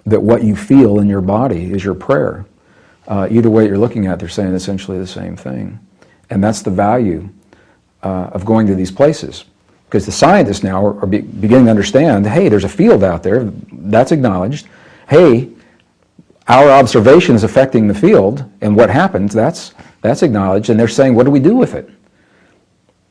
that what you feel in your body is your prayer. Either way you're looking at, they're saying essentially the same thing. And that's the value of going to these places. Because the scientists now are beginning to understand, hey, there's a field out there, that's acknowledged. Hey, our observation is affecting the field, and what happens, that's acknowledged, and they're saying, what do we do with it?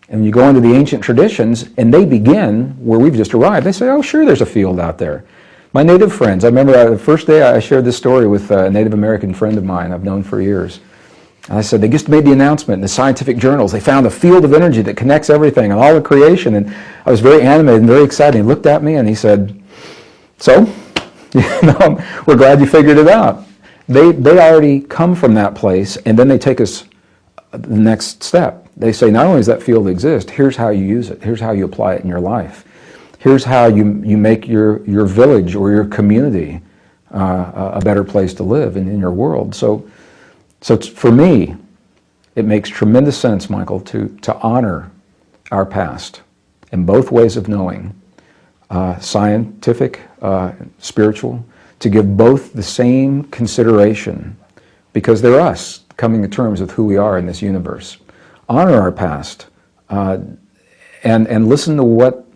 And you go into the ancient traditions, and they begin where we've just arrived. They say, oh, sure, there's a field out there. My Native friends, I remember the first day I shared this story with a Native American friend of mine I've known for years. And I said, they just made the announcement in the scientific journals. They found a field of energy that connects everything and all of creation. And I was very animated and very excited. He looked at me and he said, so, we're glad you figured it out. They already come from that place, and then they take us the next step. They say, not only does that field exist, here's how you use it. Here's how you apply it in your life. Here's how you make your village or your community a better place to live in your world. So for me, it makes tremendous sense, Michael, to honor our past in both ways of knowing, scientific, spiritual, to give both the same consideration, because they're us coming to terms with who we are in this universe. Honor our past and listen to what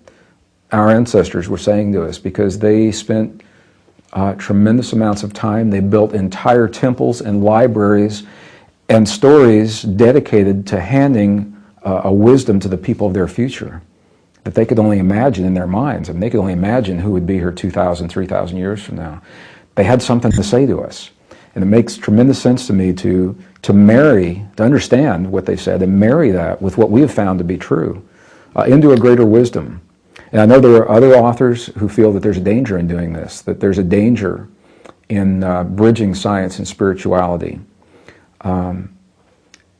our ancestors were saying to us, because they spent tremendous amounts of time. They built entire temples and libraries and stories dedicated to handing a wisdom to the people of their future that they could only imagine in their minds. And they could only imagine who would be here 2,000, 3,000 years from now. They had something to say to us. And it makes tremendous sense to me to understand what they said and marry that with what we have found to be true into a greater wisdom. And I know there are other authors who feel that there's a danger in doing this, that there's a danger in bridging science and spirituality. And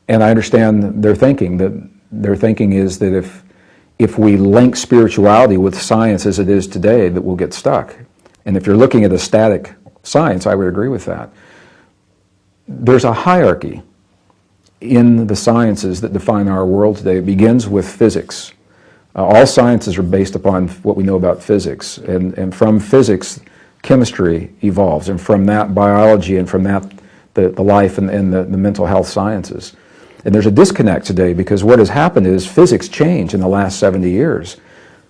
I understand their thinking. That their thinking is that if we link spirituality with science as it is today, that we'll get stuck. And if you're looking at a static science, I would agree with that. There's a hierarchy in the sciences that define our world today. It begins with physics. All sciences are based upon what we know about physics, and from physics, chemistry evolves, and from that, biology, and from that, the life and the mental health sciences. And there's a disconnect today, because what has happened is physics changed in the last 70 years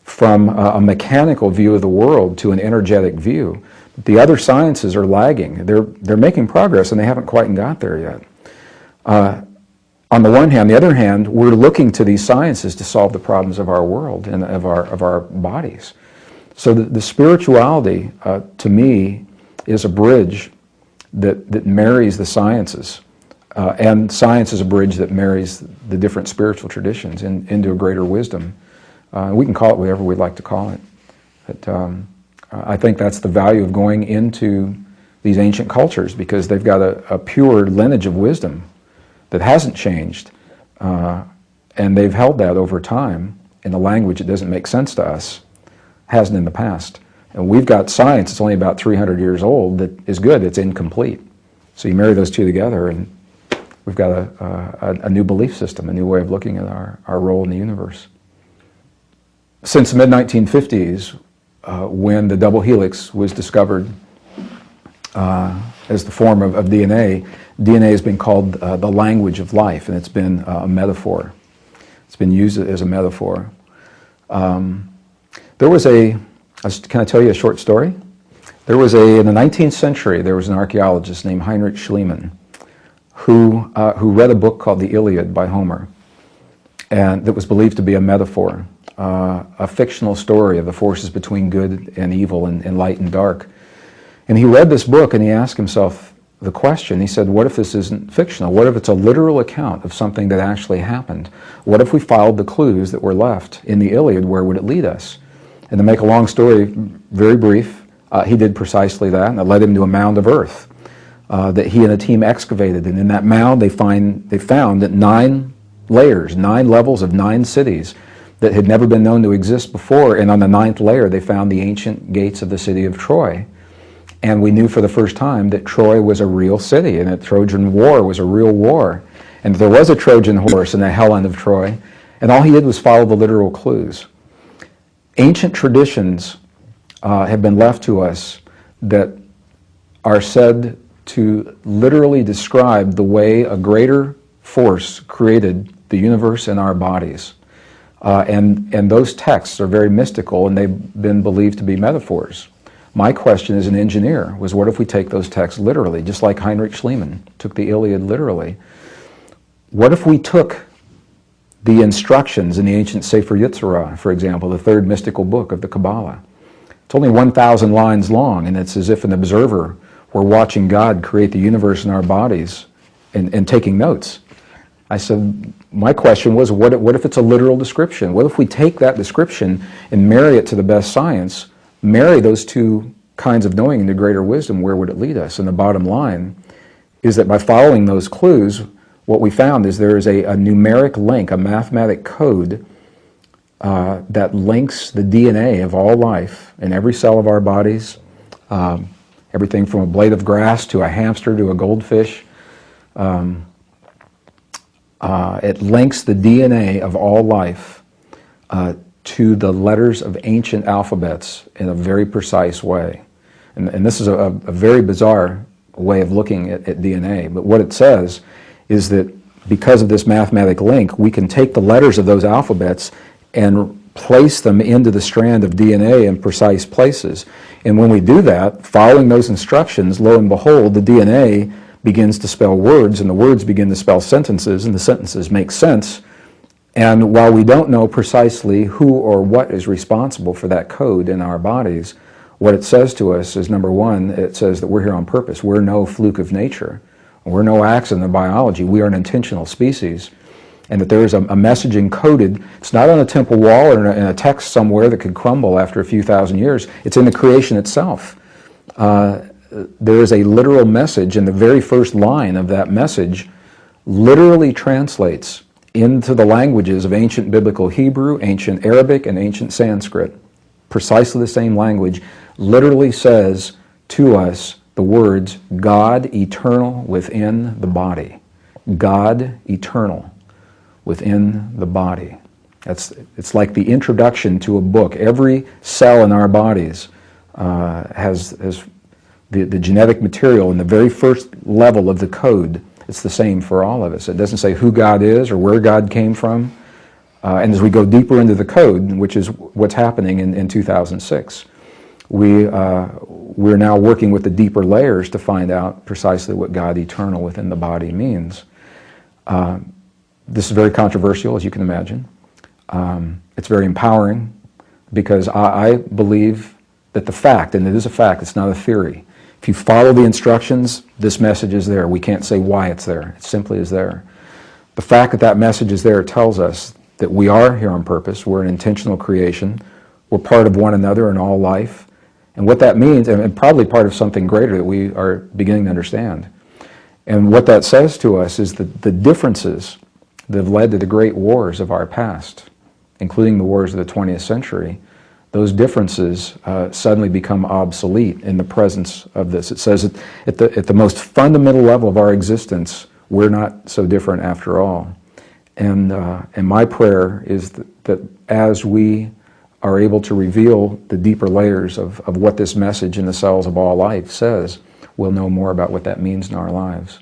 from a mechanical view of the world to an energetic view. The other sciences are lagging. They're making progress, and they haven't quite got there yet. On the one hand, the other hand, we're looking to these sciences to solve the problems of our world and of our bodies. So the spirituality, to me, is a bridge that marries the sciences, and science is a bridge that marries the different spiritual traditions into a greater wisdom. We can call it whatever we'd like to call it. But I think that's the value of going into these ancient cultures, because they've got a pure lineage of wisdom that hasn't changed, and they've held that over time in a language that doesn't make sense to us, hasn't in the past. And we've got science that's only about 300 years old that is good, it's incomplete. So you marry those two together, and we've got a new belief system, a new way of looking at our role in the universe. Since the mid-1950s, when the double helix was discovered as the form of DNA, DNA has been called the language of life, and it's been a metaphor. It's been used as a metaphor. There was can I tell you a short story? There was in the 19th century, there was an archaeologist named Heinrich Schliemann who read a book called the Iliad by Homer, and that was believed to be a metaphor, a fictional story of the forces between good and evil and light and dark. And he read this book and he asked himself the question, he said, what if this isn't fictional? What if it's a literal account of something that actually happened? What if we followed the clues that were left in the Iliad? Where would it lead us? And to make a long story very brief, he did precisely that, and it led him to a mound of earth that he and a team excavated. And in that mound they found that 9 layers, 9 levels of 9 cities that had never been known to exist before. And on the 9th layer they found the ancient gates of the city of Troy. And we knew for the first time that Troy was a real city, and that Trojan War was a real war. And there was a Trojan horse in the hell end of Troy, and all he did was follow the literal clues. Ancient traditions have been left to us that are said to literally describe the way a greater force created the universe and our bodies. And those texts are very mystical, and they've been believed to be metaphors. My question as an engineer was, what if we take those texts literally, just like Heinrich Schliemann took the Iliad literally? What if we took the instructions in the ancient Sefer Yetzirah, for example, the third mystical book of the Kabbalah? It's only 1,000 lines long, and it's as if an observer were watching God create the universe and our bodies and taking notes. I said, my question was, what if it's a literal description? What if we take that description and marry it to the best science, marry those two kinds of knowing into greater wisdom, where would it lead us? And the bottom line is that by following those clues, what we found is there is a numeric link, a mathematic code that links the DNA of all life in every cell of our bodies, everything from a blade of grass to a hamster to a goldfish. It links the DNA of all life to the letters of ancient alphabets in a very precise way. And this is a very bizarre way of looking at DNA. But what it says is that because of this mathematic link, we can take the letters of those alphabets and place them into the strand of DNA in precise places. And when we do that, following those instructions, lo and behold, the DNA begins to spell words, and the words begin to spell sentences, and the sentences make sense. And while we don't know precisely who or what is responsible for that code in our bodies, what it says to us is, number one, it says that we're here on purpose. We're no fluke of nature. We're no accident of biology. We are an intentional species. And that there is a message encoded. It's not on a temple wall or in a text somewhere that could crumble after a few thousand years. It's in the creation itself. There is a literal message, and the very first line of that message literally translates into the languages of ancient biblical Hebrew, ancient Arabic, and ancient Sanskrit. Precisely the same language literally says to us the words, God eternal within the body. God eternal within the body. It's like the introduction to a book. Every cell in our bodies has the genetic material in the very first level of the code. It's the same for all of us. It doesn't say who God is or where God came from. And as we go deeper into the code, which is what's happening in 2006, we're now working with the deeper layers to find out precisely what God eternal within the body means. This is very controversial, as you can imagine. It's very empowering because I believe that the fact, and it is a fact, it's not a theory. If you follow the instructions, this message is there. We can't say why it's there. It simply is there. The fact that that message is there tells us that we are here on purpose. We're an intentional creation. We're part of one another in all life. And what that means, and probably part of something greater that we are beginning to understand. And what that says to us is that the differences that have led to the great wars of our past, including the wars of the 20th century, those differences suddenly become obsolete in the presence of this. It says that at the most fundamental level of our existence, we're not so different after all. And my prayer is that as we are able to reveal the deeper layers of what this message in the cells of all life says, we'll know more about what that means in our lives.